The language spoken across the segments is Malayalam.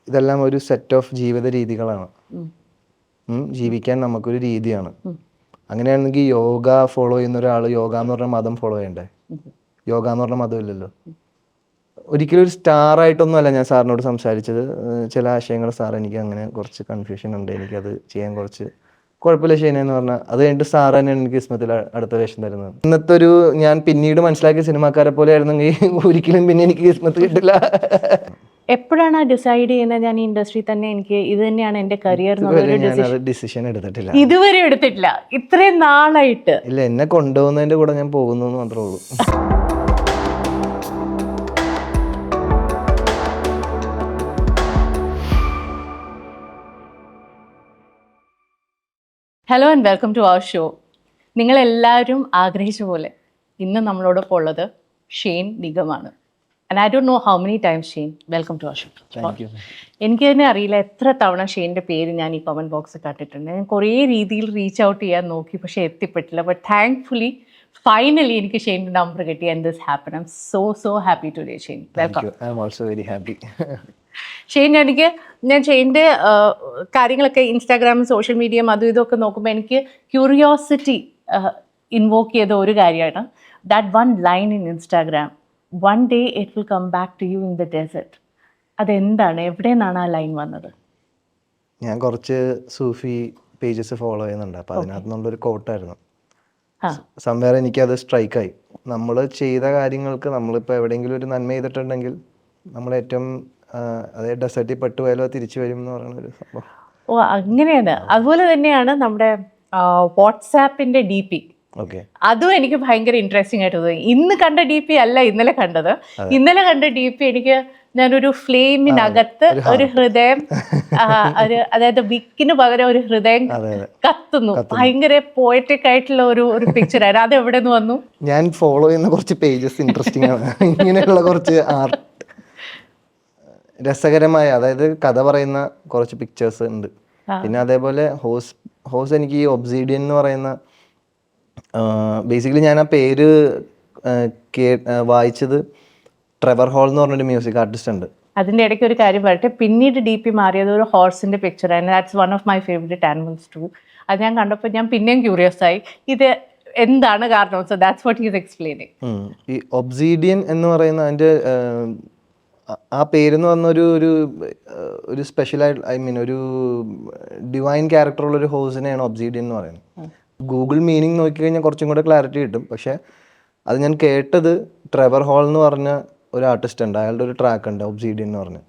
ഇതെല്ലാം ഒരു സെറ്റ് ഓഫ് ജീവിത രീതികളാണ്. ജീവിക്കാൻ നമുക്കൊരു രീതിയാണ്. അങ്ങനെയാണെങ്കിൽ യോഗ ഫോളോ ചെയ്യുന്ന ഒരാൾ യോഗ എന്ന് പറഞ്ഞ മതം ഫോളോ ചെയ്യണ്ടേ? യോഗ എന്ന് പറഞ്ഞ മതമില്ലല്ലോ. ഒരിക്കലും ഒരു സ്റ്റാർ ആയിട്ടൊന്നും അല്ല ഞാൻ സാറിനോട് സംസാരിച്ചത്. ചില ആശയങ്ങൾ സാർ എനിക്ക് അങ്ങനെ കുറച്ച് കൺഫ്യൂഷൻ ഉണ്ട്, എനിക്കത് ചെയ്യാൻ കുറച്ച് കുഴപ്പമില്ല ഷെയ്നെന്ന് പറഞ്ഞാൽ അത് കഴിഞ്ഞിട്ട് സാർ തന്നെയാണ് എനിക്ക് കിസ്മത്തിൽ അടുത്ത വേഷം തരുന്നത്. ഇന്നത്തെ ഒരു ഞാൻ പിന്നീട് മനസ്സിലാക്കിയ സിനിമാക്കാരെ പോലെ ആയിരുന്നെങ്കിൽ ഒരിക്കലും പിന്നെ എനിക്ക് കിസ്മത്ത് കിട്ടില്ല. എപ്പോഴാണ് ഡിസൈഡ് ചെയ്യുന്നത് ഞാൻ ഈ ഇൻഡസ്ട്രി തന്നെ എനിക്ക് ഇത് തന്നെയാണ് എൻ്റെ കരിയർ ഡിസിഷൻ എടുത്തിട്ടില്ല, ഇതുവരെ എടുത്തിട്ടില്ല ഇത്രയും നാളായിട്ട്? ഇല്ല, എന്നെ കൊണ്ടുപോകുന്നതിന്റെ കൂടെ ഞാൻ പോകുന്നു എന്ന് മാത്രമേ ഉള്ളൂ. Hello and welcome to our show. നിങ്ങളെല്ലാവരും ആഗ്രഹിച്ച പോലെ ഇന്ന് നമ്മളോടൊപ്പം ഉള്ളത് ഷെയ്ൻ നിഗമാണ്. And I don't know how many times Shane, welcome to our show. എനിക്ക് തന്നെ അറിയില്ല എത്ര തവണ ഷെയ്ൻ്റെ പേര് ഞാൻ ഈ കമൻറ്റ് ബോക്സിൽ കണ്ടിട്ടുണ്ട്. ഞാൻ കുറേ രീതിയിൽ റീച്ച് ഔട്ട് ചെയ്യാൻ നോക്കി, പക്ഷേ എത്തിപ്പെട്ടില്ല. ബട്ട് താങ്ക്ഫുള്ളി ഫൈനലി എനിക്ക് ഷെയ്ൻ്റെ നമ്പർ കിട്ടി and this happen. I'm so happy today Shane. Welcome. I am also very happy. Shane, ഞാൻ ഷെയ്ൻ്റെ കാര്യങ്ങളൊക്കെ ഇൻസ്റ്റാഗ്രാമും സോഷ്യൽ മീഡിയയും അതും ഇതൊക്കെ നോക്കുമ്പോൾ എനിക്ക് ക്യൂരിയോസിറ്റി ഇൻവോക്ക് ചെയ്ത ഒരു കാര്യമാണ് that one line in Instagram, one day it will come back to you in the desert. അതെന്താണ്, എവിടെ നിന്നാണ് ആ ലൈൻ വന്നത്? ഞാൻ കുറച്ച് സൂഫി പേജസ് ഫോളോ ചെയ്യുന്നുണ്ട്, അപ്പോൾ അതിനകത്ത് നിന്നുള്ളൊരു കോട്ടായിരുന്നു. സംവേർ എനിക്കത് സ്ട്രൈക്കായി. നമ്മൾ ചെയ്ത കാര്യങ്ങൾക്ക് നമ്മളിപ്പോൾ എവിടെയെങ്കിലും ഒരു നന്മ ചെയ്തിട്ടുണ്ടെങ്കിൽ നമ്മൾ ഏറ്റവും അതായത് ഡെസേർട്ടിൽ പെട്ടുപോയാലോ തിരിച്ചു വരും എന്ന് പറയുന്ന ഒരു സംഭവം. ഓ, അങ്ങനെയാണ്. അതുപോലെ തന്നെയാണ് നമ്മുടെ വാട്സാപ്പിൻ്റെ DP. അതും എനിക്ക് ഭയങ്കര ഇൻട്രസ്റ്റിംഗ് ആയിട്ട് തോന്നി. ഇന്ന് കണ്ട DP അല്ല ഇന്നലെ കണ്ടത്. ഇന്നലെ കണ്ട DP എനിക്ക് ഞാനൊരു ഫ്ലെയിമിനകത്ത് ഒരു ഹൃദയം, അതായത് വിക്കിന് പകരം ഒരു ഹൃദയം കത്തുന്നു. ഭയങ്കര പോയറ്റിക് ആയിട്ടുള്ള ഒരു പിക്ചർ ആയിരുന്നു. അത് എവിടെ നിന്ന് വന്നു? ഞാൻ ഫോളോ ചെയ്യുന്ന കുറച്ച് പേജസ് ഇൻട്രസ്റ്റിംഗ് ആണ്. ഇങ്ങനെയുള്ള കുറച്ച് ആർട്ട് രസകരമായ, അതായത് കഥ പറയുന്ന കുറച്ച് പിക്ചേഴ്സ് ഉണ്ട്. പിന്നെ അതേപോലെ ഹോസ് എനിക്ക് ഈ ഒബ്സീഡിയൻ എന്ന് പറയുന്ന ബേസിക്കലി ഞാൻ ആ പേര് വായിച്ചത് ട്രെവർ ഹോൾ എന്ന് പറഞ്ഞൊരു മ്യൂസിക് ആർട്ടിസ്റ്റ് ഉണ്ട്. അതിൻ്റെ ഇടയ്ക്ക് ഒരു കാര്യം പറയട്ടെ, പിന്നീട് DP മാറിയത് ഒരു ഹോഴ്സിൻ്റെ പിക്ചറായിരുന്നു. That's one of my favourite animals too. അത് ഞാൻ കണ്ടപ്പോൾ ഞാൻ പിന്നെയും ക്യൂരിയസ് ആയി, ഇത് എന്താണ് കാരണം? So that's what he is explaining. ഈ ഒബ്സീഡിയൻ എന്ന് പറയുന്ന അതിൻ്റെ ആ പേരെന്ന് പറഞ്ഞൊരു ഒരു സ്പെഷ്യലായിട്ട്, ഐ മീൻ ഒരു ഡിവൈൻ ക്യാരക്ടറുള്ളൊരു ഹോഴ്സിനെയാണ് ഒബ്സീഡിയൻ എന്ന് പറയുന്നത്. ഗൂഗിൾ മീനിങ് നോക്കിക്കഴിഞ്ഞാൽ കുറച്ചും കൂടെ ക്ലാരിറ്റി കിട്ടും. പക്ഷേ അത് ഞാൻ കേട്ടത് ട്രെവർ ഹോൾ എന്ന് പറഞ്ഞ ഒരു ആർട്ടിസ്റ്റ് ഉണ്ട്, അയാളുടെ ഒരു ട്രാക്ക് ഉണ്ട് ഒബ്സീഡിയൻ എന്ന് പറഞ്ഞ്.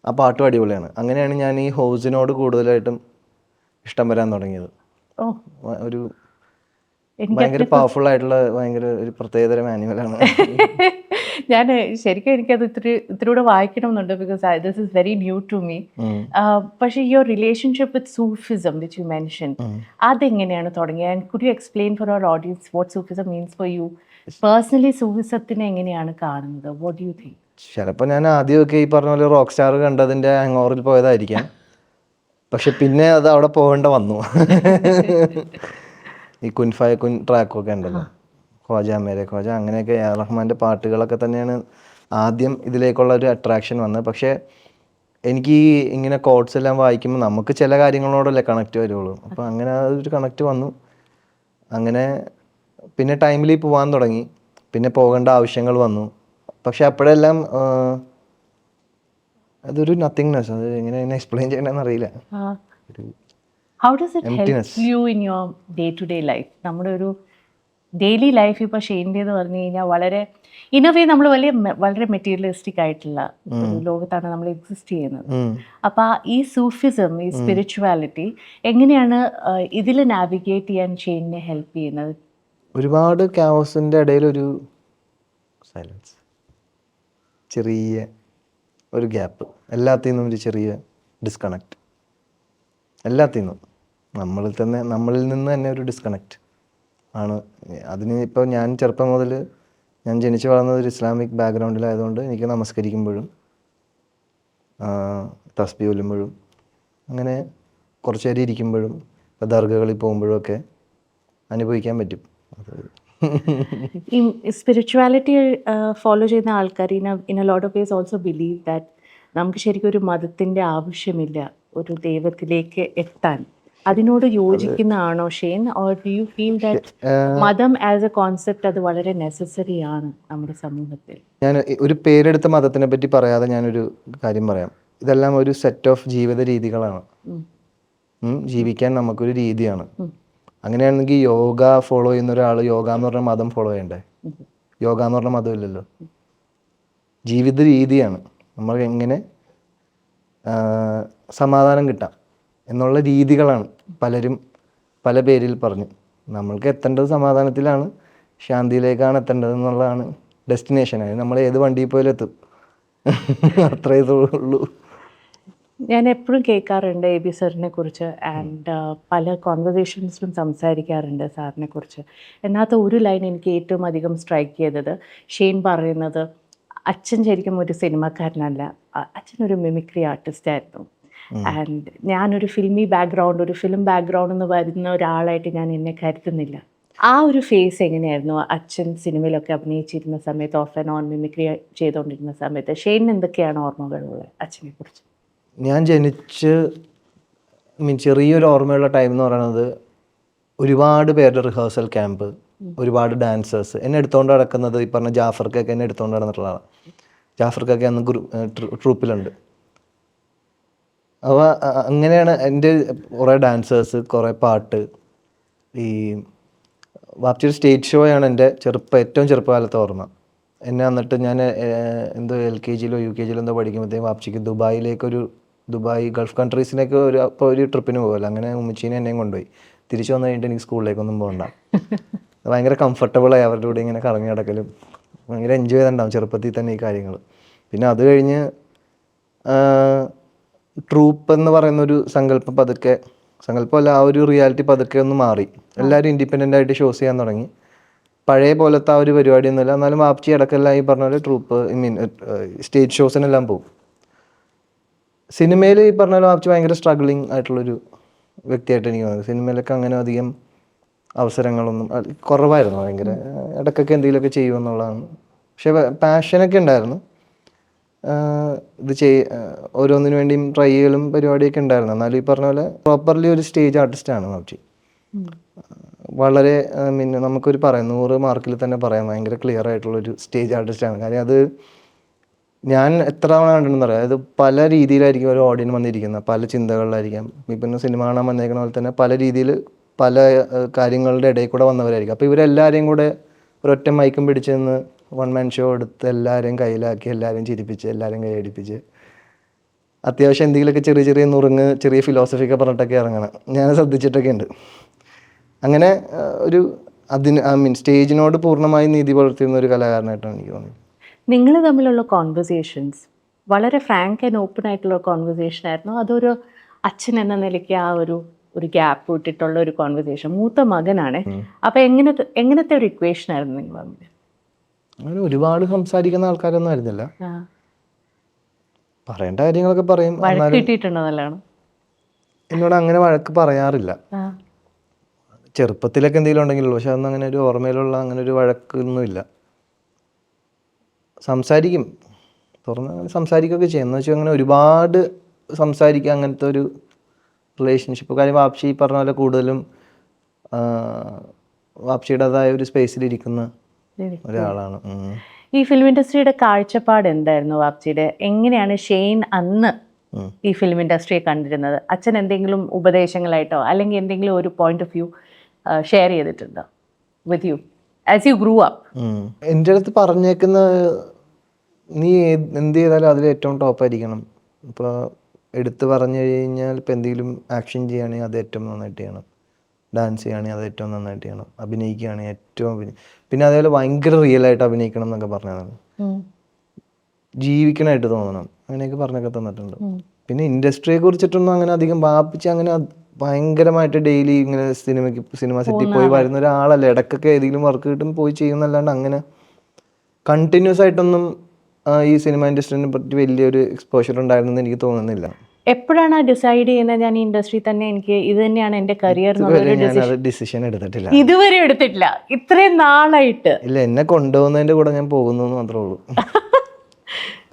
ആ പാട്ടും അടിപൊളിയാണ്. അങ്ങനെയാണ് ഞാൻ ഈ ഹോഴ്സിനോട് കൂടുതലായിട്ടും ഇഷ്ടം വരാൻ തുടങ്ങിയത്. ഒരു ഭയങ്കര പവർഫുൾ ആയിട്ടുള്ള ഭയങ്കര ഒരു പ്രത്യേകതരം ആനിമലാണ്. ഞാൻ ശരിക്കും എനിക്കത് ഇത്തിരി വായിക്കണമെന്നുണ്ട്, because this is very new to me. പക്ഷേ your relationship with Sufism which you mention, അതെങ്ങനെയാണ് തുടങ്ങിയത്? And could you explain for our audience what Sufism means for you personally? സൂഫിസത്തിനെ എങ്ങനെയാണ് കാണുന്നത്? What do you think? ചിലപ്പോൾ ഞാൻ ആദ്യമൊക്കെ ഈ പറഞ്ഞ പോലെ റോക്ക് സ്റ്റാർ കണ്ടതിൻ്റെ ഹാങ് ഓവറിൽ പോയതായിരിക്കാം. പക്ഷെ പിന്നെ അത് അവിടെ പോകേണ്ട വന്നു. ഈ കുൻ ട്രാക്കൊക്കെ ഉണ്ടല്ലോ, ഖ്വാജ മേരെ ഖ്വാജ, അങ്ങനെയൊക്കെ എ ആർ റഹ്മാൻ്റെ പാട്ടുകളൊക്കെ തന്നെയാണ് ആദ്യം ഇതിലേക്കുള്ള ഒരു അട്രാക്ഷൻ വന്നത്. പക്ഷേ എനിക്ക് ഇങ്ങനെ കോഡ്സ് എല്ലാം വായിക്കുമ്പോൾ നമുക്ക് ചില കാര്യങ്ങളോടല്ലേ കണക്റ്റ് വരുള്ളൂ. അപ്പോൾ അങ്ങനെ ഒരു കണക്റ്റ് വന്നു. അങ്ങനെ പിന്നെ ടൈമിൽ പോകാൻ തുടങ്ങി, പിന്നെ പോകേണ്ട ആവശ്യങ്ങൾ വന്നു. പക്ഷെ അപ്പോഴെല്ലാം അതൊരു നത്തിങ്നെസ്, അത് എങ്ങനെ എക്സ്പ്ലെയിൻ ചെയ്യണമെന്ന് അറിയില്ല. How does it help you in your day-to-day life? നമ്മുടെ ഒരു ഡെയിലി ലൈഫ് ഇപ്പോൾ ഷെയ്ൻ്റെ എന്ന് പറഞ്ഞു കഴിഞ്ഞാൽ വളരെ ഇന്നവേ നമ്മൾ വളരെ മെറ്റീരിയലിസ്റ്റിക് ആയിട്ടുള്ള ഒരു ലോകത്താണ് നമ്മൾ എക്സിസ്റ്റ് ചെയ്യുന്നത്. അപ്പോൾ ഈ സൂഫിസം, ഈ സ്പിരിച്വാലിറ്റി എങ്ങനെയാണ് ഇതിൽ നാവിഗേറ്റ് ചെയ്യാൻ ഷെയ്നെ ഹെൽപ്പ് ചെയ്യുന്നത്? ഒരുപാട് ക്യാവസിൻ്റെ ഇടയിലൊരു സൈലൻസ്, ചെറിയ ഒരു ഗ്യാപ്പ്, എല്ലാത്തിൽ നിന്നും ഒരു ചെറിയ ഡിസ്കണക്റ്റ്, എല്ലാത്തിൽ നിന്നും നമ്മളിൽ നിന്ന് തന്നെ ഒരു ഡിസ്കണക്റ്റ് ആണ്. അതിന് ഇപ്പോൾ ഞാൻ ചെറുപ്പം മുതൽ, ഞാൻ ജനിച്ചു വളർന്നത് ഒരു ഇസ്ലാമിക് ബാക്ക്ഗ്രൗണ്ടിലായതുകൊണ്ട് എനിക്ക് നമസ്കരിക്കുമ്പോഴും തസ്ബീഹ് ചൊല്ലുമ്പോഴും അങ്ങനെ കുറച്ച് നേരം ഇരിക്കുമ്പോഴും ഇപ്പോൾ ദർഗകളിൽ പോകുമ്പോഴും ഒക്കെ അനുഭവിക്കാൻ പറ്റും. ഈ സ്പിരിച്വാലിറ്റി ഫോളോ ചെയ്യുന്ന ആൾക്കാർ in a lot of ways also believe that നമുക്ക് ശരിക്കും ഒരു മതത്തിൻ്റെ ആവശ്യമില്ല ഒരു ദൈവത്തിലേക്ക് എത്താൻ. അതിനോട് യോജിക്കുന്നതാണോ Shane? Or do you feel that മതം ആസ് എ കോൺസെപ്റ്റ് അത് വളരെ നെസസറി ആണ് നമ്മുടെ സമൂഹത്തിൽ? ഞാൻ ഒരു പേരെടുത്ത മതത്തിനെ പറ്റി പറയാതെ ഞാനൊരു കാര്യം പറയാം. ഇതെല്ലാം ഒരു സെറ്റ് ഓഫ് ജീവിത രീതികളാണ്. ജീവിക്കാൻ നമുക്കൊരു രീതിയാണ്. അങ്ങനെയാണെങ്കിൽ യോഗ ഫോളോ ചെയ്യുന്ന ഒരാൾ യോഗ എന്ന് പറഞ്ഞ മതം ഫോളോ ചെയ്യണ്ടേ? യോഗ എന്ന് പറഞ്ഞ മതമില്ലല്ലോ. ജീവിത രീതിയാണ്. നമ്മൾ എങ്ങനെ സമാധാനം കിട്ടാം എന്നുള്ള രീതികളാണ് പലരും പല പേരിൽ പറഞ്ഞു. നമ്മൾക്ക് എത്തേണ്ടത് സമാധാനത്തിലാണ്, ശാന്തിയിലേക്കാണ് എത്തേണ്ടത് എന്നുള്ളതാണ് ഡെസ്റ്റിനേഷൻ. അതിന് നമ്മൾ ഏത് വണ്ടിയിൽ പോയാലും എത്തും. അത്രേ ഇതുള്ളൂ. ഞാൻ എപ്പോഴും കേൾക്കാറുണ്ട് എ ബി സാറിനെ കുറിച്ച് ആൻഡ് പല കോൺവെർസേഷൻസിലും സംസാരിക്കാറുണ്ട് സാറിനെ കുറിച്ച്. അതിനകത്ത് ഒരു ലൈൻ എനിക്ക് ഏറ്റവും അധികം സ്ട്രൈക്ക് ചെയ്തത് ഷെയ്ൻ പറയുന്നത് അച്ഛൻ ശരിക്കും ഒരു സിനിമക്കാരനല്ല, അച്ഛനൊരു മിമിക്രി ആർട്ടിസ്റ്റ് ആയിരുന്നു. ആൻഡ് ഞാനൊരു ഫിലിം ബാക്ക്ഗ്രൗണ്ട് എന്ന് വരുന്ന ഒരാളായിട്ട് ഞാൻ എന്നെ കരുതുന്നില്ല. ആ ഒരു ഫേസ് എങ്ങനെയായിരുന്നു അച്ഛൻ സിനിമയിലൊക്കെ അഭിനയിച്ചിരുന്ന സമയത്ത്, ഓഫ് ആൻഡ് ഓൺ മിമിക്രി ചെയ്തുകൊണ്ടിരുന്ന സമയത്ത്? ഷെയ്ൻ എന്തൊക്കെയാണ് ഓർമ്മകളുള്ളത് അച്ഛനെ കുറിച്ച്? ഞാൻ ജനിച്ച് ചെറിയൊരു ഓർമ്മയുള്ള ടൈം എന്ന് പറയുന്നത് ഒരുപാട് പേരുടെ റിഹേഴ്സൽ ക്യാമ്പ്, ഒരുപാട് ഡാൻസേഴ്സ് എന്നെ എടുത്തുകൊണ്ട് നടക്കുന്നത്. ഈ പറഞ്ഞ ജാഫർക്കൊക്കെ എന്നെ എടുത്തുകൊണ്ട് നടന്നിട്ടുള്ളതാണ്. ജാഫർക്കൊക്കെ അന്ന് ട്രൂപ്പിലുണ്ട്. അപ്പോൾ അങ്ങനെയാണ് എൻ്റെ കുറേ ഡാൻസേഴ്സ്, കുറേ പാട്ട്. ഈ വാപ്ചിയുടെ സ്റ്റേജ് ഷോയാണ് എൻ്റെ ഏറ്റവും ചെറുപ്പകാലത്തെ ഓർമ്മ. എന്നെ വന്നിട്ട് ഞാൻ എന്തോ LKG UKG എന്തോ പഠിക്കുമ്പോഴത്തേക്കും വാപ്ചിക്ക് ദുബായ് ഗൾഫ് കൺട്രീസിലേക്ക് അപ്പോൾ ഒരു ട്രിപ്പിന് പോകുമല്ലോ. അങ്ങനെ ഉമ്മച്ചീനെ എന്നെയും കൊണ്ടുപോയി. തിരിച്ചു വന്നു കഴിഞ്ഞിട്ട് എനിക്ക് സ്കൂളിലേക്കൊന്നും പോകണ്ട. ഭയങ്കര കംഫർട്ടബിളായി അവരുടെ കൂടെ ഇങ്ങനെ കറങ്ങി നടക്കലും. ഭയങ്കര എൻജോയ് ചെയ്തിട്ടുണ്ടാവും ചെറുപ്പത്തിൽ തന്നെ ഈ കാര്യങ്ങൾ. പിന്നെ അത് കഴിഞ്ഞ് ട്രൂപ്പ് എന്ന് പറയുന്നൊരു സങ്കല്പമല്ല, ആ ഒരു റിയാലിറ്റി പതുക്കെ ഒന്ന് മാറി. എല്ലാവരും ഇൻഡിപെൻഡൻ്റ് ആയിട്ട് ഷോസ് ചെയ്യാൻ തുടങ്ങി. പഴയ പോലത്തെ ആ ഒരു പരിപാടിയൊന്നുമില്ല. എന്നാലും വാപ്ചി ഇടയ്ക്കെല്ലാം ഈ പറഞ്ഞ പോലെ ട്രൂപ്പ് സ്റ്റേജ് ഷോസിനെല്ലാം പോകും. സിനിമയിൽ ഈ പറഞ്ഞ പോലെ വാപ്ചി ഭയങ്കര സ്ട്രഗ്ലിങ് ആയിട്ടുള്ളൊരു വ്യക്തിയായിട്ട് എനിക്ക് തോന്നുന്നത്. സിനിമയിലൊക്കെ അങ്ങനെ അധികം അവസരങ്ങളൊന്നും കുറവായിരുന്നു. ഭയങ്കര ഇടയ്ക്കൊക്കെ എന്തെങ്കിലുമൊക്കെ ചെയ്യുമെന്നുള്ളതാണ്. പക്ഷെ പാഷനൊക്കെ ഉണ്ടായിരുന്നു. ഓരോന്നിനു വേണ്ടിയും ട്രൈ ചെയ്യലും പരിപാടിയൊക്കെ ഉണ്ടായിരുന്നു. എന്നാലും ഈ പറഞ്ഞ പോലെ പ്രോപ്പർലി ഒരു സ്റ്റേജ് ആർട്ടിസ്റ്റാണ് വാപ്ചി. വളരെ നമുക്കൊരു 100 മാർക്കിൽ തന്നെ പറയാം ഭയങ്കര ക്ലിയർ ആയിട്ടുള്ളൊരു സ്റ്റേജ് ആർട്ടിസ്റ്റാണ്. കാര്യം അത് ഞാൻ എത്ര തവണ കണ്ടിട്ടുണ്ടെന്ന് അറിയാം. അത് പല രീതിയിലായിരിക്കും ഒരു ഓഡിയൻസ് വന്നിരിക്കുന്നത്, പല ചിന്തകളിലായിരിക്കാം. ഇപ്പം സിനിമ കാണാൻ വന്നേക്കുന്ന പോലെ തന്നെ പല രീതിയിൽ പല കാര്യങ്ങളുടെ ഇടയിൽ കൂടെ വന്നവരായിരിക്കും. അപ്പോൾ ഇവരെല്ലാവരെയും കൂടെ ഒരൊറ്റ മൈക്കും പിടിച്ച് നിന്ന് വൺ മാൻ ഷോ എടുത്ത് എല്ലാവരെയും കയ്യിലാക്കി, എല്ലാവരെയും ചിരിപ്പിച്ച്, എല്ലാവരെയും കൈയടിപ്പിച്ച്, അത്യാവശ്യം എന്തെങ്കിലുമൊക്കെ ചെറിയ ഫിലോസഫിയൊക്കെ പറഞ്ഞിട്ടൊക്കെ ഇറങ്ങണം. ഞാൻ ശ്രദ്ധിച്ചിട്ടൊക്കെ ഉണ്ട്. അങ്ങനെ സ്റ്റേജിനോട് പൂർണ്ണമായി നീതി പുലർത്തുന്ന ഒരു കലാകാരനായിട്ടാണ് എനിക്ക് തോന്നിയത്. നിങ്ങൾ തമ്മിലുള്ള കോൺവെർസേഷൻസ് വളരെ ഫ്രാങ്ക് ആൻഡ് ഓപ്പൺ ആയിട്ടുള്ള കോൺവെർസേഷൻ ആയിരുന്നു? അതൊരു അച്ഛൻ എന്ന നിലയ്ക്ക് ആ ഒരു ഗ്യാപ്പ് വിട്ടിട്ടുള്ള ഒരു കോൺവെർസേഷൻ? മൂത്ത മകനാണ്. അപ്പം എങ്ങനത്തെ ഒരു ഇക്വേഷൻ ആയിരുന്നു നിങ്ങൾ തമ്മിൽ? അങ്ങനെ ഒരുപാട് സംസാരിക്കുന്ന ആൾക്കാരൊന്നും ആയിരുന്നില്ല. പറയേണ്ട കാര്യങ്ങളൊക്കെ പറയും. കിട്ടിയിട്ടുണ്ടോ? നല്ലതാണ്. എന്നോട് അങ്ങനെ വഴക്ക് പറയാറില്ല. ചെറുപ്പത്തിലൊക്കെ എന്തെങ്കിലും ഉണ്ടെങ്കിലുള്ളൂ. പക്ഷെ അതൊന്നും അങ്ങനെ ഒരു ഓർമ്മയിലുള്ള അങ്ങനെ ഒരു വഴക്കൊന്നുമില്ല. സംസാരിക്കും, തുറന്ന് സംസാരിക്കുകയൊക്കെ ചെയ്യും. എന്ന് വെച്ചാൽ അങ്ങനെ ഒരുപാട് സംസാരിക്കുക അങ്ങനത്തെ ഒരു റിലേഷൻഷിപ്പ്. കാര്യം വാപ്ചി പറഞ്ഞ പോലെ കൂടുതലും വാപ്ചിയുടേതായ ഒരു സ്പേസിലിരിക്കുന്ന ഒരാളാണ്. ഈ ഫിലിം ഇൻഡസ്ട്രിയുടെ കാഴ്ചപ്പാട് എന്തായിരുന്നു വാപ്ചിയുടെ? എങ്ങനെയാണ് ഷെയ്ൻ അന്ന് ഈ ഫിലിം ഇൻഡസ്ട്രിയെ കണ്ടിരുന്നത്? അച്ഛൻ എന്തെങ്കിലും ഉപദേശങ്ങളായിട്ടോ അല്ലെങ്കിൽ എന്തെങ്കിലും ഒരു പോയിന്റ് ഓഫ് വ്യൂ ഷെയർ ചെയ്തിട്ടുണ്ടോ with you as you grew up? എൻ്റെ അടുത്ത് പറഞ്ഞേക്കുന്ന, നീ എന്ത് ചെയ്താലും അതിൽ ഏറ്റവും ടോപ്പായിരിക്കണം. ഇപ്പോൾ എടുത്ത് പറഞ്ഞു കഴിഞ്ഞാൽ ഇപ്പോൾ എന്തെങ്കിലും ആക്ഷൻ ചെയ്യുകയാണെങ്കിൽ അത് ഏറ്റവും നന്നായിട്ട് ചെയ്യണം, ഡാൻസ് ചെയ്യുകയാണെങ്കിൽ അത് ഏറ്റവും നന്നായിട്ട് ചെയ്യണം, അഭിനയിക്കുകയാണെങ്കിൽ ഏറ്റവും പിന്നെ അതേപോലെ ഭയങ്കര റിയലായിട്ട് അഭിനയിക്കണം എന്നൊക്കെ പറഞ്ഞതാണ്. ജീവിക്കണമായിട്ട് തോന്നണം, അങ്ങനെയൊക്കെ പറഞ്ഞൊക്കെ തന്നിട്ടുണ്ട്. പിന്നെ ഇൻഡസ്ട്രിയെ കുറിച്ചിട്ടൊന്നും അങ്ങനെ അധികം വാപ്പിച്ച് അങ്ങനെ ഭയങ്കരമായിട്ട് ഡെയിലി ഇങ്ങനെ സിനിമ സെറ്റിൽ പോയി വരുന്ന ഒരാളല്ല. ഇടയ്ക്കൊക്കെ ഏതെങ്കിലും വർക്ക് കിട്ടും പോയി ചെയ്യുന്നല്ലാണ്ട് അങ്ങനെ കണ്ടിന്യൂസ് ആയിട്ടൊന്നും ഈ സിനിമ ഇൻഡസ്ട്രീനെ പറ്റി വലിയൊരു എക്സ്പോഷർ ഉണ്ടായിരുന്നെന്ന് എനിക്ക് തോന്നുന്നില്ല. എപ്പോഴാണ് ഡിസൈഡ് ചെയ്യുന്നത് ഞാൻ ഈ ഇൻഡസ്ട്രി തന്നെ എനിക്ക് ഇത് തന്നെയാണ് എൻ്റെ കരിയർ? ഡിസിഷൻ എടുത്തിട്ടില്ല, ഇതുവരെ എടുത്തിട്ടില്ല. ഇത്രയും നാളായിട്ട് ഇല്ല. എന്നെ കൊണ്ടുപോകുന്നതിന്റെ കൂടെ ഞാൻ പോകുന്നു മാത്രമേ ഉള്ളൂ.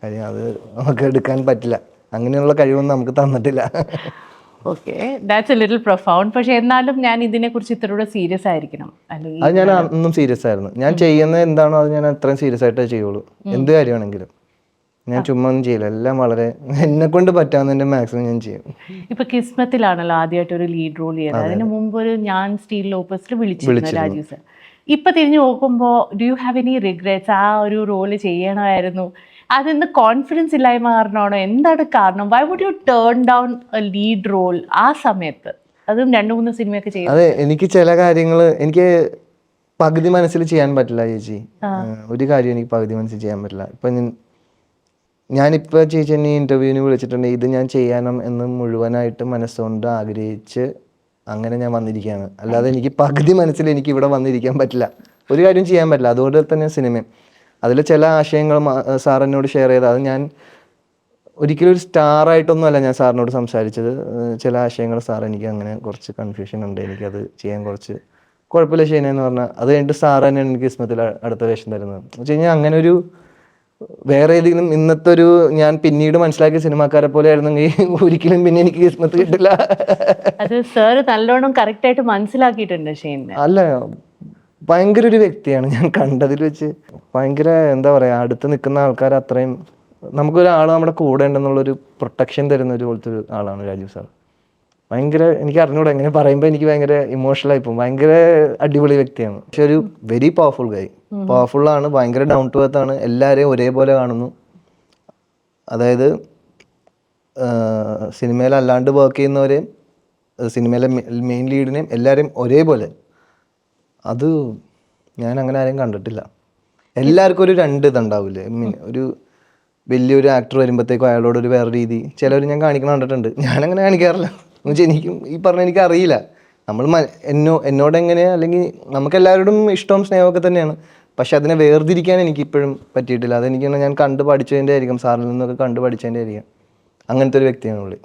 കാര്യം അത് നമുക്ക് എടുക്കാൻ പറ്റില്ല, അങ്ങനെയുള്ള കഴിവൊന്നും നമുക്ക് തന്നിട്ടില്ല. Okay, that's A little profound. പക്ഷെ എന്നാലും ഞാൻ ഇതിനെക്കുറിച്ച് ഇത്രയൂടെ സീരിയസ് ആയിരിക്കണം അല്ലെങ്കിൽ അത് ഞാൻ അന്നും സീരിയസ് ആയിരുന്നു. ഞാൻ ചെയ്യുന്നത് എന്താണോ അത് ഞാൻ അത്രയും സീരിയസ് ആയിട്ടേ ചെയ്യുള്ളൂ. എന്ത് കാര്യമാണെങ്കിലും ഞാൻ ചുമ്മാ ഒന്നും ചെയ്യില്ല, എല്ലാം വളരെ എന്നെ കൊണ്ട് പറ്റാവുന്നതിന്റെ മാക്സിമം ഞാൻ ചെയ്യും. ഇപ്പൊ കിസ്മത്തിലാണല്ലോ ആദ്യമായിട്ട് ഒരു ലീഡ് റോൾ ചെയ്തത്. അതിന് മുമ്പ് ഒരു ഞാൻ സ്റ്റീൽ ലോപ്പസിൽ വിളിച്ചിരുന്നു രാജീവ് സർ. ഇപ്പൊ തിരിഞ്ഞു നോക്കുമ്പോ do you have any regrets? ആ ഒരു റോള് ചെയ്യണമായിരുന്നു, അതിന്ന് കോൺഫിഡൻസ് ഇല്ലായ്മ കാരണമാണോ, എന്താണ് കാരണം? Why would you turn down a lead role ആ സമയത്ത്, അതും 2-3 സിനിമയൊക്കെ ചെയ്തു? അതെ, എനിക്ക് ചില കാര്യങ്ങൾ എനിക്ക് പകുതി മനസ്സിൽ ചെയ്യാൻ പറ്റില്ല ചേച്ചി. ഒരു കാര്യം എനിക്ക് പകുതി മനസ്സിൽ ചെയ്യാൻ പറ്റില്ല. ഇപ്പൊ ഞാനിപ്പോ ചേച്ചി എന്നെ ഇന്റർവ്യൂവിന് വിളിച്ചിട്ടുണ്ടെങ്കിൽ ഇത് ഞാൻ ചെയ്യണം എന്ന് മുഴുവനായിട്ട് മനസ്സുകൊണ്ട് ആഗ്രഹിച്ച് അങ്ങനെ ഞാൻ വന്നിരിക്കുകയാണ്. അല്ലാതെ എനിക്ക് പകുതി മനസ്സിൽ എനിക്ക് ഇവിടെ വന്നിരിക്കാൻ പറ്റില്ല, ഒരു കാര്യം ചെയ്യാൻ പറ്റില്ല. അതുകൊണ്ട് തന്നെ സിനിമയും അതിൽ ചില ആശയങ്ങൾ സാർ എന്നോട് ഷെയർ ചെയ്ത്, അത് ഞാൻ ഒരിക്കലും ഒരു സ്റ്റാർ ആയിട്ടൊന്നും അല്ല ഞാൻ സാറിനോട് സംസാരിച്ചത്. ചില ആശയങ്ങൾ സാർ എനിക്ക് അങ്ങനെ കുറച്ച് കൺഫ്യൂഷൻ ഉണ്ട്, എനിക്കത് ചെയ്യാൻ കുറച്ച് കുഴപ്പമില്ല ഷെയ്നെന്ന് പറഞ്ഞാൽ, അത് കഴിഞ്ഞിട്ട് സാർ തന്നെയാണ് എനിക്ക് കിസ്മത്തിൽ അടുത്ത വേഷം തരുന്നത്. എന്ന് വെച്ച് കഴിഞ്ഞാൽ അങ്ങനെ ഒരു വേറെ ഏതെങ്കിലും ഇന്നത്തെ ഒരു ഞാൻ പിന്നീട് മനസ്സിലാക്കിയ സിനിമാക്കാരെ പോലെ ആയിരുന്നെങ്കിൽ ഒരിക്കലും പിന്നെ എനിക്ക് കിസ്മത്ത് കിട്ടില്ല. അത് സാർ നല്ലോണം കറക്റ്റ് ആയിട്ട് മനസ്സിലാക്കിയിട്ടുണ്ട് ഷെയ്നെ. അല്ല, ഭയങ്കര ഒരു വ്യക്തിയാണ് ഞാൻ കണ്ടതിൽ വെച്ച്. ഭയങ്കര എന്താ പറയാ, അടുത്ത് നിൽക്കുന്ന ആൾക്കാർ അത്രയും നമുക്കൊരാൾ നമ്മുടെ കൂടെ ഉണ്ടെന്നുള്ളൊരു പ്രൊട്ടക്ഷൻ തരുന്ന ഒരു പോലത്തെ ഒരു ആളാണ് രാജീവ് സാർ. ഭയങ്കര എനിക്ക് അറിഞ്ഞൂടെ, എങ്ങനെ പറയുമ്പോൾ എനിക്ക് ഭയങ്കര ഇമോഷണൽ ആയിപ്പോവും. ഭയങ്കര അടിപൊളി വ്യക്തിയാണ്, പക്ഷെ ഒരു വെരി പവർഫുൾ ഗൈ. പവർഫുൾ ആണ്, ഭയങ്കര ഡൗൺ ടു എർത്ത് ആണ്, എല്ലാവരെയും ഒരേപോലെ കാണുന്നു. അതായത് സിനിമയിൽ അല്ലാണ്ട് വർക്ക് ചെയ്യുന്നവരെയും സിനിമയിലെ മെയിൻ ലീഡിനെയും എല്ലാവരെയും ഒരേപോലെ. അത് ഞാൻ അങ്ങനെ ആരെയും കണ്ടിട്ടില്ല. എല്ലാവർക്കും ഒരു രണ്ട് ഇതുണ്ടാവില്ലേ, ഒരു വലിയൊരു ആക്ടർ വരുമ്പോഴത്തേക്കും അയാളോട് ഒരു വേറെ രീതി ചിലവർ ഞാൻ കാണിക്കണം കണ്ടിട്ടുണ്ട്. ഞാനങ്ങനെ കാണിക്കാറില്ല. എന്ന് വെച്ചാൽ എനിക്കും ഈ പറഞ്ഞ എനിക്ക് അറിയില്ല, നമ്മൾ എന്നോട് എങ്ങനെയാ, അല്ലെങ്കിൽ നമുക്ക് എല്ലാവരോടും ഇഷ്ടവും സ്നേഹമൊക്കെ തന്നെയാണ്, പക്ഷെ അതിനെ വേർതിരിക്കാൻ എനിക്ക് ഇപ്പോഴും പറ്റിയിട്ടില്ല. അതെനിക്ക് ഞാൻ കണ്ടു പഠിച്ചതിൻ്റെ ആയിരിക്കും, സാറിൽ നിന്നൊക്കെ കണ്ടു പഠിച്ചതിൻ്റെ ആയിരിക്കും. അങ്ങനത്തെ ഒരു വ്യക്തിയാണ് പുള്ളി.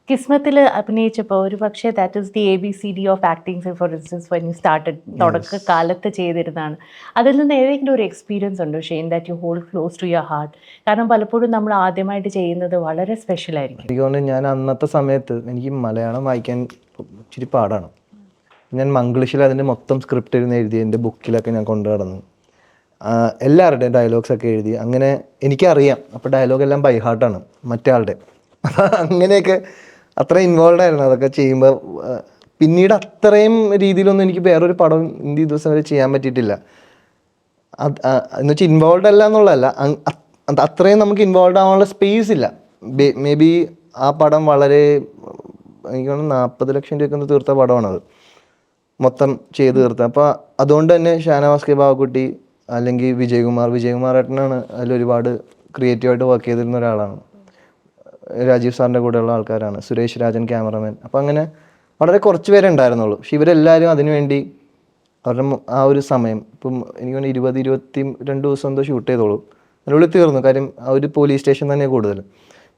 കിസ്മത്തിൽ അഭിനയിച്ചപ്പോൾ ഒരു പക്ഷേ that is the ABCD of acting for instance when you started, തുടക്കകാലത്ത് ചെയ്തിരുന്നതാണ്. അതിൽ നിന്ന് ഏതെങ്കിലും ഒരു എക്സ്പീരിയൻസ് ഉണ്ടോ Shane that you hold close to your heart? കാരണം പലപ്പോഴും നമ്മൾ ആദ്യമായിട്ട് ചെയ്യുന്നത് വളരെ സ്പെഷ്യൽ ആയിരിക്കും. എനിക്ക് തോന്നുന്നു ഞാൻ അന്നത്തെ സമയത്ത് എനിക്ക് മലയാളം വായിക്കാൻ ഇച്ചിരി പാടാണ്. ഞാൻ മംഗ്ലീഷിൽ അതിൻ്റെ മൊത്തം സ്ക്രിപ്റ്റ് ഇരുന്ന് എഴുതി എൻ്റെ ബുക്കിലൊക്കെ ഞാൻ കൊണ്ടു നടന്നു. എല്ലാവരുടെയും ഡയലോഗ്സൊക്കെ എഴുതി. അങ്ങനെ എനിക്കറിയാം, അപ്പോൾ ഡയലോഗ് എല്ലാം ബൈ ഹാർട്ടാണ് മറ്റേ ആളുടെ. അങ്ങനെയൊക്കെ അത്ര ഇൻവോൾവ് ആയിരുന്നു അതൊക്കെ ചെയ്യുമ്പോൾ. പിന്നീട് അത്രയും രീതിയിലൊന്നും എനിക്ക് വേറൊരു പടം ഇന്ത്യ ദിവസം വരെ ചെയ്യാൻ പറ്റിയിട്ടില്ല. എന്ന് വെച്ചാൽ ഇൻവോൾവ് അല്ല എന്നുള്ളതല്ല, അത്രയും നമുക്ക് ഇൻവോൾവ് ആവാനുള്ള സ്പേസ് ഇല്ല. മേ ബി ആ പടം വളരെ എനിക്ക് തോന്നുന്നു 40 ലക്ഷം രൂപയ്ക്ക് തീർത്ത പടമാണത്, മൊത്തം ചെയ്ത് തീർത്തത്. അപ്പോൾ അതുകൊണ്ട് തന്നെ ഷാനവാസ് കെ ബാവക്കുട്ടി അല്ലെങ്കിൽ വിജയകുമാർ ഏട്ടനാണ് അതിലൊരുപാട് ക്രിയേറ്റീവായിട്ട് വർക്ക് ചെയ്തിരുന്ന ഒരാളാണ്. രാജീവ് സാറിൻ്റെ കൂടെയുള്ള ആൾക്കാരാണ്, സുരേഷ് രാജൻ ക്യാമറമാൻ. അപ്പോൾ അങ്ങനെ വളരെ കുറച്ച് പേരെ ഉണ്ടായിരുന്നുള്ളൂ. പക്ഷെ ഇവരെല്ലാവരും അതിനുവേണ്ടി അവരുടെ ആ ഒരു സമയം, ഇപ്പം എനിക്ക് തോന്നുന്നു 20-22 ദിവസം എന്തോ ഷൂട്ട് ചെയ്തോളൂ, അതിനുള്ളിൽ തീർന്നു. കാര്യം ആ ഒരു പോലീസ് സ്റ്റേഷൻ തന്നെ കൂടുതൽ.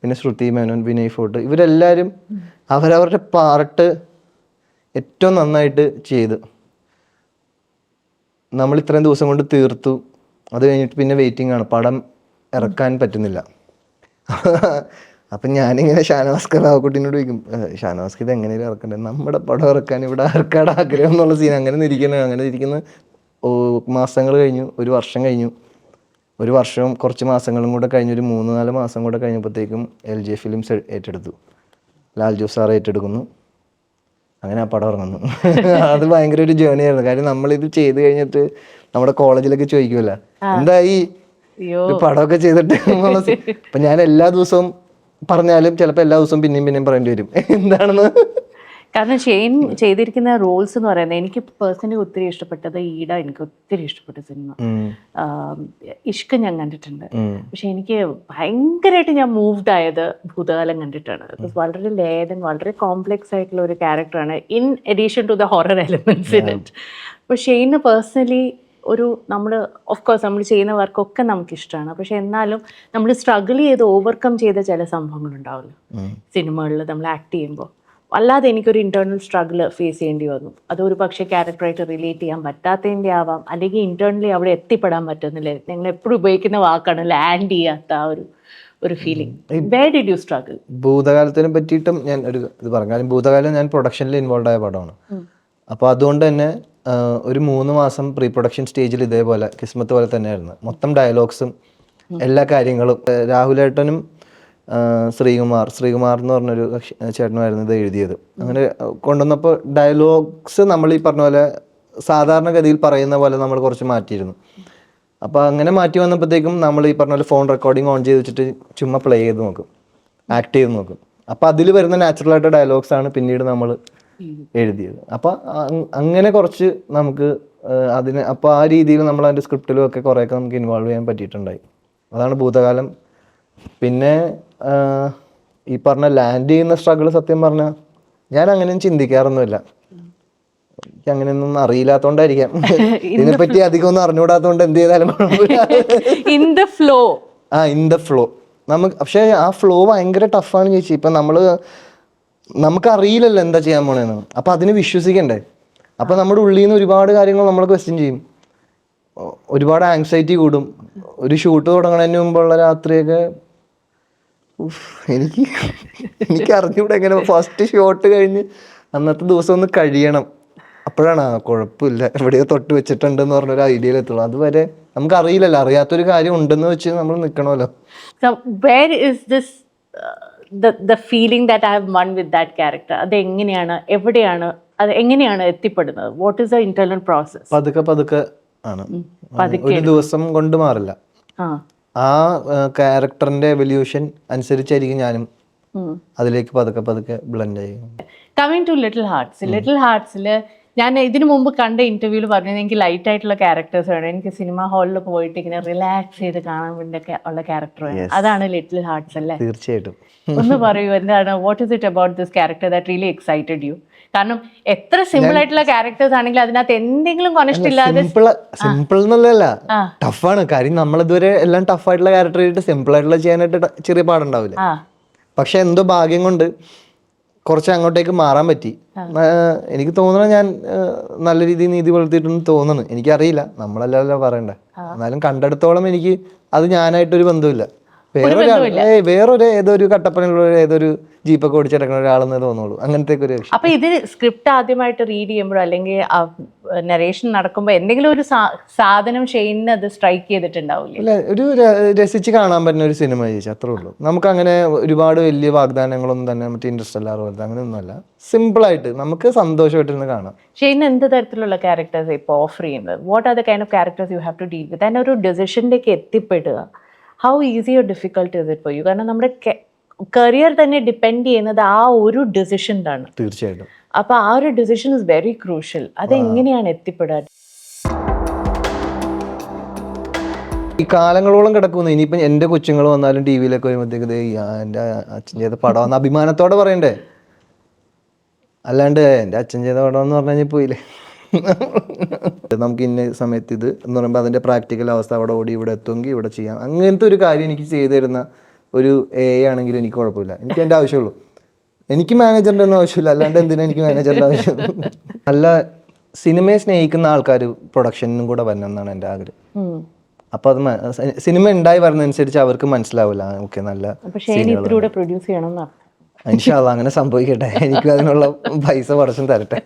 പിന്നെ ശ്രുതി മേനോൻ, വിനയ് ഫോർട്ട്, ഇവരെല്ലാവരും അവരവരുടെ പാർട്ട് ഏറ്റവും നന്നായിട്ട് ചെയ്ത് നമ്മൾ ഇത്രയും ദിവസം കൊണ്ട് തീർത്തു. അത് കഴിഞ്ഞിട്ട് പിന്നെ വെയിറ്റിംഗ് ആണ്, പടം ഇറക്കാൻ പറ്റുന്നില്ല. അപ്പം ഞാനിങ്ങനെ ഷാനവാസ് ബാവക്കുട്ടീനോട് ചോദിക്കും, ഷാനവാസ്ക്ക് ഇത് എങ്ങനെയും ഇറക്കണ്ടേ, നമ്മുടെ പടം ഇറക്കാൻ ഇവിടെ ആർക്കാട് ആഗ്രഹം എന്നുള്ള സീൻ. അങ്ങനെ ഇരിക്കുന്ന മാസങ്ങൾ കഴിഞ്ഞു, 1 വർഷം കഴിഞ്ഞു. 1 വർഷവും കുറച്ച് മാസങ്ങളും കൂടെ കഴിഞ്ഞ് ഒരു 3-4 മാസം കൂടെ കഴിഞ്ഞപ്പോഴത്തേക്കും LJ ഫിലിംസ് ഏറ്റെടുത്തു. ലാൽ ജോസ് സാർ ഏറ്റെടുക്കുന്നു. അങ്ങനെ ആ പടം ഇറങ്ങുന്നു. അത് ഭയങ്കര ഒരു ജേർണി ആയിരുന്നു. കാര്യം നമ്മളിത് ചെയ്ത് കഴിഞ്ഞിട്ട് നമ്മുടെ കോളേജിലൊക്കെ ചോദിക്കുമല്ലോ, എന്തായി ഒരു പടമൊക്കെ ചെയ്തിട്ട് എന്നുള്ള. അപ്പം ഞാൻ എല്ലാ ദിവസവും പറഞ്ഞാലും ചിലപ്പോൾ എല്ലാ ദിവസവും പിന്നെയും പറയേണ്ടി വരും എന്താണെന്ന്. കാരണം ഷെയ്ൻ ചെയ്തിരിക്കുന്ന റോൾസ് എന്ന് പറയുന്നത് എനിക്ക് പേഴ്സണലി ഒത്തിരി ഇഷ്ടപ്പെട്ടത്. ഈട എനിക്ക് ഒത്തിരി ഇഷ്ടപ്പെട്ട സിനിമ. ഇഷ്ക് ഞാൻ കണ്ടിട്ടുണ്ട്, പക്ഷെ എനിക്ക് ഭയങ്കരമായിട്ട് ഞാൻ മൂവ്ഡ് ആയത് ഭൂതകാലം കണ്ടിട്ടാണ്. വളരെ ലേദൻ, വളരെ കോംപ്ലെക്സ് ആയിട്ടുള്ള ഒരു ക്യാരക്ടറാണ്, in addition to the horror elements in it. അപ്പോൾ ഷെയ്ന് പേഴ്സണലി ഒരു നമ്മൾ ഓഫ് കോഴ്സ് നമ്മൾ ചെയ്യുന്ന വർക്കൊക്കെ നമുക്കിഷ്ടമാണ്, പക്ഷെ എന്നാലും നമ്മൾ സ്ട്രഗിൾ ചെയ്ത് ഓവർകം ചെയ്ത ചില സംഭവങ്ങളുണ്ടാവുമല്ലോ സിനിമകളിൽ നമ്മൾ ആക്ട് ചെയ്യുമ്പോൾ. അല്ലാതെ എനിക്കൊരു ഇൻറ്റേർണൽ സ്ട്രഗിൾ ഫേസ് ചെയ്യേണ്ടി വന്നു. അതൊരു പക്ഷേ ക്യാരക്ടറായിട്ട് റിലേറ്റ് ചെയ്യാൻ പറ്റാത്തതിൻ്റെ ആവാം, അല്ലെങ്കിൽ ഇൻറ്റേർണലി അവിടെ എത്തിപ്പെടാൻ പറ്റുന്നില്ല. ഞങ്ങൾ എപ്പോഴും ഉപയോഗിക്കുന്ന വാക്കാണ് ലാൻഡ് ചെയ്യാത്ത ആ ഒരു feeling? Where did you struggle? ഭൂതകാലത്തിനെ പറ്റിയിട്ടും ഞാൻ ഒരു ഇത് പറഞ്ഞു. കാരണം ഭൂതകാലം ഞാൻ പ്രൊഡക്ഷനിൽ ഇൻവോൾവ് ആയ പടമാണ്. അപ്പോൾ അതുകൊണ്ട് തന്നെ ഒരു 3 മാസം പ്രീ പ്രൊഡക്ഷൻ സ്റ്റേജിൽ ഇതേപോലെ കിസ്മത്ത് പോലെ തന്നെയായിരുന്നു. മൊത്തം ഡയലോഗ്സും എല്ലാ കാര്യങ്ങളും രാഹുലേട്ടനും ശ്രീകുമാർ എന്ന് പറഞ്ഞൊരു ചേട്ടനുമായിരുന്നു ഇത് എഴുതിയത്. അങ്ങനെ കൊണ്ടുവന്നപ്പോൾ ഡയലോഗ്സ് നമ്മൾ ഈ പറഞ്ഞ പോലെ സാധാരണഗതിയിൽ പറയുന്ന പോലെ നമ്മൾ കുറച്ച് മാറ്റിയിരുന്നു. അപ്പോൾ അങ്ങനെ മാറ്റി വന്നപ്പോഴത്തേക്കും നമ്മൾ ഈ പറഞ്ഞ പോലെ ഫോൺ റെക്കോർഡിങ് ഓൺ ചെയ്ത് വെച്ചിട്ട് ചുമ്മാ പ്ലേ ചെയ്ത് നോക്കും, ആക്ട് ചെയ്ത് നോക്കും. അപ്പോൾ അതിൽ വരുന്ന നാച്ചുറലായിട്ട് ഡയലോഗ്സ് ആണ് പിന്നീട് നമ്മൾ എഴുതിയത്. അപ്പോൾ അങ്ങനെ കുറച്ച് നമുക്ക് അപ്പോൾ ആ രീതിയിൽ നമ്മൾ അതിൻ്റെ സ്ക്രിപ്റ്റിലും ഒക്കെ കുറേയൊക്കെ നമുക്ക് ഇൻവോൾവ് ചെയ്യാൻ പറ്റിയിട്ടുണ്ടായി. അതാണ് ഭൂതകാലം. പിന്നെ ഈ പറഞ്ഞ ലാൻഡ് ചെയ്യുന്ന സ്ട്രഗിൾ സത്യം പറഞ്ഞാൽ ഞാൻ അങ്ങനെയൊന്നും ചിന്തിക്കാറൊന്നുമില്ല. എനിക്ക് അങ്ങനെയൊന്നും അറിയില്ലാത്തോണ്ടായിരിക്കാം, ഇതിനെപ്പറ്റി അധികം ഒന്നും അറിഞ്ഞുകൂടാത്തോണ്ട് എന്ത് ചെയ്താലും ഇൻ ദ ഫ്ലോ നമുക്ക്. പക്ഷെ ആ ഫ്ലോ ഭയങ്കര ടഫാണ് ചേച്ചി. ഇപ്പം നമുക്കറിയില്ലല്ലോ എന്താ ചെയ്യാൻ പോണേന്ന്. അപ്പം അതിന് വിശ്വസിക്കണ്ടേ. അപ്പം നമ്മുടെ ഉള്ളിൽ നിന്ന് ഒരുപാട് കാര്യങ്ങൾ നമ്മൾ ക്വസ്റ്റ്യൻ ചെയ്യും, ഒരുപാട് ആങ്സൈറ്റി കൂടും. ഒരു ഷൂട്ട് തുടങ്ങുന്നതിന് മുമ്പുള്ള രാത്രിയൊക്കെ എനിക്ക് അറിഞ്ഞൂടെ എങ്ങനെ ഫസ്റ്റ് ഷോട്ട് കഴിഞ്ഞ് അന്നത്തെ ദിവസം ഒന്ന് കഴിയണം. അപ്പോഴാണ് കുഴപ്പമില്ല എവിടെയോ തൊട്ട് വെച്ചിട്ടുണ്ടെന്ന് പറഞ്ഞൊരു ഐഡിയയിലെത്തുള്ളൂ. അതുവരെ നമുക്കറിയില്ലല്ലോ, അറിയാത്തൊരു കാര്യം ഉണ്ടെന്ന് വെച്ച് നമ്മൾ നിൽക്കണമല്ലോ. the feeling that I have won with that character, അത് എങ്ങനെയാണ്, എവിടെയാണ്, അത് എങ്ങനെയാണ് എത്തിപ്പെടുന്നത്? What is the internal process? പതുക്കെ ആണ്, ഒരു ദിവസം കൊണ്ട് മാറില്ല. ആ ക്യാരക്ടറിന്റെ എവല്യൂഷൻ അനുസരിച്ചായിരിക്കും ഞാനും അതിലേക്ക് പതുക്കെ ബ്ലെൻഡ് ചെയ്യും. കമ്മിങ് ടു ലിറ്റിൽ ഹാർട്ട്സിൽ ഞാൻ ഇതിനു മുമ്പ് കണ്ട ഇന്റർവ്യൂവിൽ പറഞ്ഞത് എനിക്ക് ലൈറ്റ് ആയിട്ടുള്ള ക്യാരക്ടേഴ്സ് വേണം, എനിക്ക് സിനിമ ഹാളിൽ പോയിട്ട് ഇങ്ങനെ റിലാക്സ് ചെയ്ത് കാണാൻ വേണ്ടി ഉള്ള ക്യാരക്ടർ വേണം. അതാണ് ലിറ്റിൽ ഹാർട്ട്സ് അല്ലേ? തീർച്ചയായിട്ടും. ഒന്ന് പറയൂ, എന്താണ്, what is it about this character that really excited you? കാരണം എത്ര സിമ്പിൾ ആയിട്ടുള്ള ക്യാരക്ടേഴ്സ് ആണെങ്കിലും അതിനകത്ത് എന്തെങ്കിലും കൊനസ്റ്റ് ഇല്ലാതെ. സിമ്പിൾ എന്നല്ല, ടഫാണ് കാര്യം. നമ്മളിതുവരെ എല്ലാം ടഫായിട്ടുള്ള ക്യാരക്ടർ ചെയ്തിട്ട് സിമ്പിൾ ആയിട്ടുള്ള ചെയ്യാനായിട്ട് ചെറിയ പാടുണ്ടാവില്ല. പക്ഷെ എന്തോ ഭാഗ്യം കൊണ്ട് കുറച്ച് അങ്ങോട്ടേക്ക് മാറാൻ പറ്റി. എനിക്ക് തോന്നണ ഞാൻ നല്ല രീതിയിൽ നീതി പുലർത്തിയിട്ടെന്ന് തോന്നുന്നു. എനിക്കറിയില്ല, നമ്മളല്ലല്ലോ പറയണ്ടേ. എന്നാലും കണ്ടെടുത്തോളം എനിക്ക് അത് ഞാനായിട്ടൊരു ബന്ധമില്ല. വേറൊരു ഏതൊരു കട്ടപ്പനയിലുള്ള ഏതൊരു ജീപ്പൊക്കെ ഓടിച്ചെടുക്കുന്ന ഒരാളെന്ന് തോന്നുള്ളൂ. അങ്ങനത്തെ ഒരു. അപ്പൊ ഇത് സ്ക്രിപ്റ്റ് ആദ്യമായിട്ട് റീഡ് ചെയ്യുമ്പോഴോ അല്ലെങ്കിൽ നരേഷൻ നടക്കുമ്പോ എന്തെങ്കിലും ഒരു സാധനം ഷെയ്നിന് അത് സ്ട്രൈക്ക് ചെയ്തിട്ടുണ്ടാവില്ലേ? അല്ല, ഒരു രസിച്ച് കാണാൻ പറ്റുന്ന ഒരു സിനിമ ചേച്ചി, അത്രേ ഉള്ളൂ. നമുക്ക് അങ്ങനെ ഒരുപാട് വലിയ വാഗ്ദാനങ്ങളൊന്നും തന്നെ മറ്റേ ഇൻട്രസ്റ്റെല്ലാർ പോലത്തെ അങ്ങനെയൊന്നുമല്ല. സിമ്പിളായിട്ട് നമുക്ക് സന്തോഷമായിട്ടിരുന്ന് കാണാം. ഷെയ്ൻ എന്ത് തരത്തിലുള്ള ക്യാരക്ടേഴ്സ് ഇപ്പോൾ ഓഫർ ചെയ്യുന്നത്? What are the kind of characters you have to deal with? അതിൻ്റെ ഒരു ഡിസിഷനിലേക്ക് എത്തിപ്പെടുക, how easy or difficult is it for you? കാരണം നമ്മുടെ കരിയർ തന്നെ ഡിപ്പെൻഡ് ചെയ്യുന്നത് ആ ഒരു ഡിസിഷനിലാണ്. തീർച്ചയായിട്ടും. അപ്പൊ ആ ഒരു ഡിസിഷൻ ഇസ് വെരി ക്രൂഷ്യൽ. അതെങ്ങനെയാണ് എത്തിപ്പെടാൻ? ഈ കാലങ്ങളോളം കിടക്കുന്നു. ഇനിയിപ്പം എൻ്റെ കൊച്ചുങ്ങൾ വന്നാലും ടി വിയിലൊക്കെ വരുമ്പോഴത്തേക്ക് എൻ്റെ അച്ഛൻ ചെയ്ത പടം എന്ന് അഭിമാനത്തോടെ പറയണ്ടേ. അല്ലാണ്ട് എൻ്റെ അച്ഛൻ ചെയ്ത പടം എന്ന് പറഞ്ഞു കഴിഞ്ഞാൽ പോയില്ലേ. നമുക്ക് ഇന്ന സമയത്ത് ഇത് എന്ന് പറയുമ്പോൾ അതിൻ്റെ പ്രാക്ടിക്കൽ അവസ്ഥ അവിടെ ഓടി ഇവിടെ എത്തുമെങ്കിൽ ഇവിടെ ചെയ്യാം. അങ്ങനത്തെ ഒരു കാര്യം എനിക്ക് ചെയ്തു തരുന്ന ഒരു ആണെങ്കിലും എനിക്ക് കുഴപ്പമില്ല. എനിക്ക് എൻ്റെ ആവശ്യമുള്ളൂ. എനിക്ക് മാനേജറിൻ്റെ ഒന്നും ആവശ്യമില്ല. അല്ലാണ്ട് എന്തിനാ എനിക്ക് മാനേജറിൻ്റെ ആവശ്യം? നല്ല സിനിമയെ സ്നേഹിക്കുന്ന ആൾക്കാർ പ്രൊഡക്ഷനും കൂടെ വരണം എന്നാണ് എൻ്റെ ആഗ്രഹം. അപ്പോൾ അത് സിനിമ ഉണ്ടായി വരുന്നതനുസരിച്ച് അവർക്ക് മനസ്സിലാവില്ല. ഓക്കെ, നല്ല പ്രൊഡ്യൂസ് ചെയ്യണം. ഇൻഷാ അല്ലാഹ് അങ്ങനെ സംഭവിക്കട്ടെ. എനിക്ക് അതിനുള്ള പൈസ പടച്ചും തരട്ടെ.